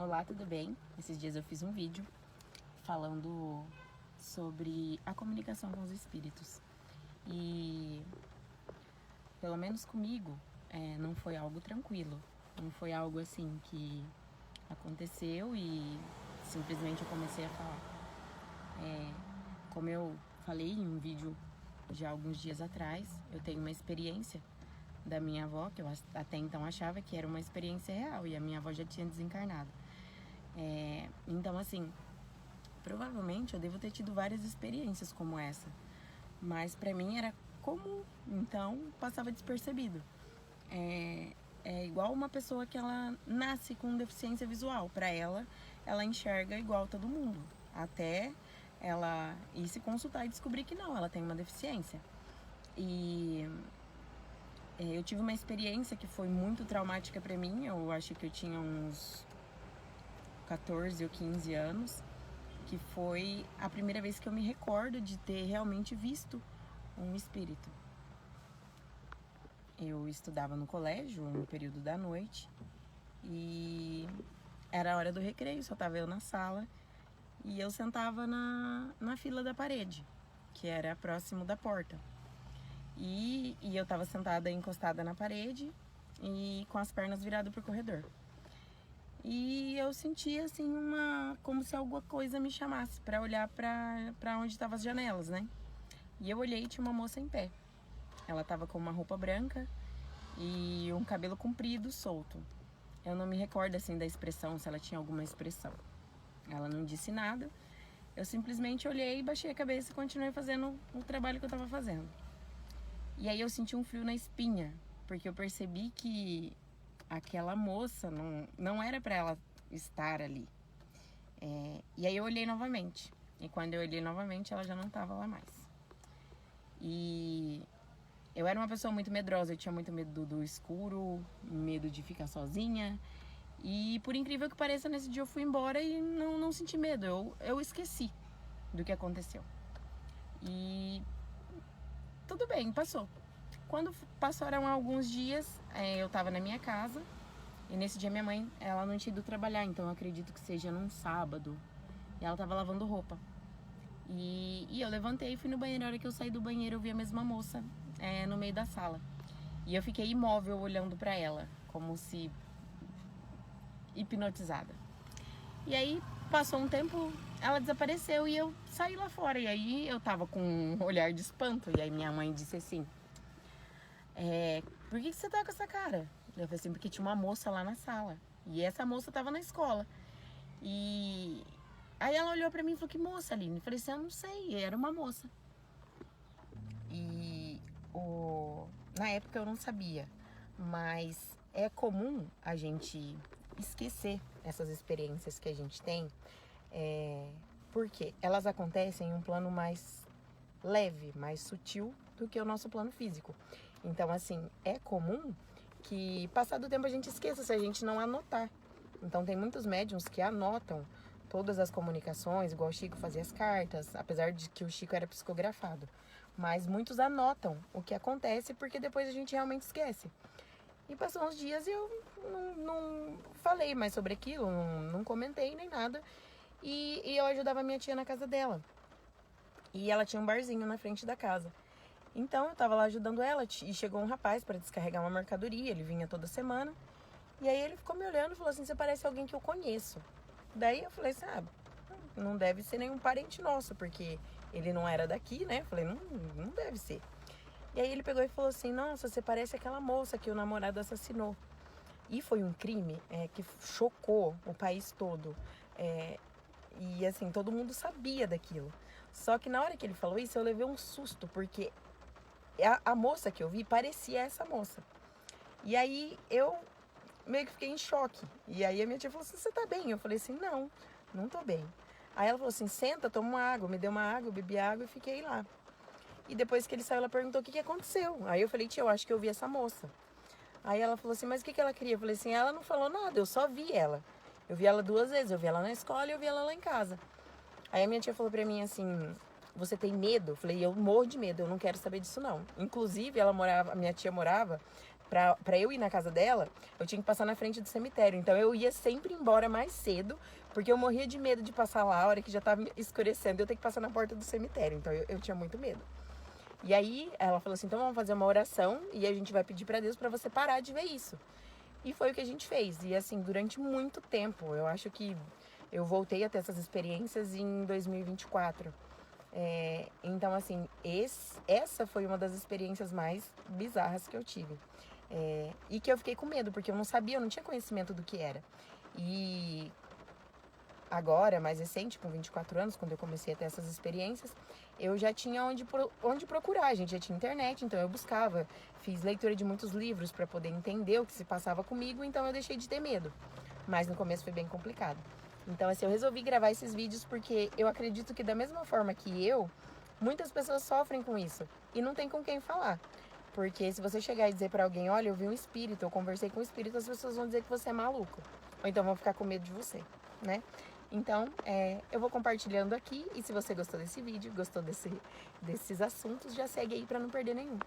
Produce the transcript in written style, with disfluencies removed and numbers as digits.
Olá, tudo bem? Esses dias eu fiz um vídeo falando sobre a comunicação com os espíritos. E, pelo menos comigo, não foi algo tranquilo. Não foi algo assim que aconteceu e simplesmente eu comecei a falar. Como eu falei em um vídeo já alguns dias atrás, eu tenho uma experiência da minha avó, que eu até então achava que era uma experiência real, e a minha avó já tinha desencarnado. Então, assim, provavelmente eu devo ter tido várias experiências como essa, mas pra mim era comum, então passava despercebido. É igual uma pessoa que ela nasce com deficiência visual, pra ela enxerga igual todo mundo, até ela ir se consultar e descobrir que não, ela tem uma deficiência. E eu tive uma experiência que foi muito traumática pra mim. Eu acho que eu tinha uns 14 ou 15 anos, que foi a primeira vez que eu me recordo de ter realmente visto um espírito. Eu estudava no colégio, no período da noite, e era a hora do recreio, só tava eu na sala, e eu sentava na fila da parede, que era próximo da porta. E eu tava sentada encostada na parede e com as pernas viradas pro corredor. E eu sentia assim como se alguma coisa me chamasse pra olhar pra onde estavam as janelas, né? E eu olhei e tinha uma moça em pé. Ela tava com uma roupa branca e um cabelo comprido, solto. Eu não me recordo assim da expressão, se ela tinha alguma expressão. Ela não disse nada. Eu simplesmente olhei, baixei a cabeça e continuei fazendo o trabalho que eu tava fazendo. E aí eu senti um frio na espinha, porque eu percebi que aquela moça não era pra ela estar ali. E aí eu olhei novamente. E quando eu olhei novamente, ela já não estava lá mais. E eu era uma pessoa muito medrosa, eu tinha muito medo do escuro, medo de ficar sozinha. E por incrível que pareça, nesse dia eu fui embora e não senti medo. Eu esqueci do que aconteceu. E tudo bem, passou. Quando passaram alguns dias, eu tava na minha casa. E nesse dia minha mãe, ela não tinha ido trabalhar, então eu acredito que seja num sábado. E ela tava lavando roupa. E eu levantei e fui no banheiro. A hora que eu saí do banheiro, eu vi a mesma moça no meio da sala. E eu fiquei imóvel olhando pra ela, como se hipnotizada. E aí, passou um tempo, ela desapareceu e eu saí lá fora. E aí eu tava com um olhar de espanto. E aí minha mãe disse assim: por que você tá com essa cara? Eu falei assim: porque tinha uma moça lá na sala. E essa moça tava na escola. E aí ela olhou pra mim e falou: que moça, Aline? Eu falei assim: eu não sei, era uma moça. E na época eu não sabia, mas é comum a gente esquecer essas experiências que a gente tem, porque elas acontecem em um plano mais leve, mais sutil do que o nosso plano físico. Então, assim, é comum que, passado o tempo, a gente esqueça se a gente não anotar. Então, tem muitos médiums que anotam todas as comunicações, igual o Chico fazia as cartas, apesar de que o Chico era psicografado. Mas muitos anotam o que acontece, porque depois a gente realmente esquece. E passou uns dias e eu não falei mais sobre aquilo, não comentei nem nada. E eu ajudava a minha tia na casa dela. E ela tinha um barzinho na frente da casa. Então eu tava lá ajudando ela e chegou um rapaz para descarregar uma mercadoria, ele vinha toda semana. E aí ele ficou me olhando e falou assim: você parece alguém que eu conheço. Daí eu falei assim: não deve ser nenhum parente nosso, porque ele não era daqui, né? Eu falei: não deve ser. E aí ele pegou e falou assim: nossa, você parece aquela moça que o namorado assassinou. E foi um crime que chocou o país todo. E assim, todo mundo sabia daquilo. Só que na hora que ele falou isso, eu levei um susto, porque a moça que eu vi parecia essa moça. E aí eu meio que fiquei em choque. E aí a minha tia falou assim: você tá bem? Eu falei assim: não tô bem. Aí ela falou assim: senta, toma uma água. Me deu uma água, eu bebi água e fiquei lá. E depois que ele saiu, ela perguntou o que aconteceu. Aí eu falei: tia, eu acho que eu vi essa moça. Aí ela falou assim: mas o que ela queria? Eu falei assim: ela não falou nada, eu só vi ela. Eu vi ela 2 vezes, eu vi ela na escola e eu vi ela lá em casa. Aí a minha tia falou pra mim assim: você tem medo? Eu falei: eu morro de medo, eu não quero saber disso não. Inclusive, a minha tia morava pra eu ir na casa dela, eu tinha que passar na frente do cemitério. Então eu ia sempre embora mais cedo, porque eu morria de medo de passar lá a hora que já tava escurecendo e eu ter que passar na porta do cemitério. Então eu tinha muito medo. E aí ela falou assim, então vamos fazer uma oração e a gente vai pedir pra Deus pra você parar de ver isso. E foi o que a gente fez. E assim, durante muito tempo, eu acho que eu voltei a ter essas experiências em 2024. Então, assim, essa foi uma das experiências mais bizarras que eu tive. E que eu fiquei com medo, porque eu não sabia, eu não tinha conhecimento do que era. E agora, mais recente, com 24 anos, quando eu comecei a ter essas experiências, eu já tinha onde procurar, a gente já tinha internet, então eu buscava, fiz leitura de muitos livros para poder entender o que se passava comigo, então eu deixei de ter medo. Mas no começo foi bem complicado. Então, assim, eu resolvi gravar esses vídeos porque eu acredito que da mesma forma que eu, muitas pessoas sofrem com isso e não tem com quem falar. Porque se você chegar e dizer pra alguém, olha, eu vi um espírito, eu conversei com um espírito, as pessoas vão dizer que você é maluco. Ou então vão ficar com medo de você, né? Então, eu vou compartilhando aqui. E se você gostou desse vídeo, gostou desses assuntos, já segue aí pra não perder nenhum.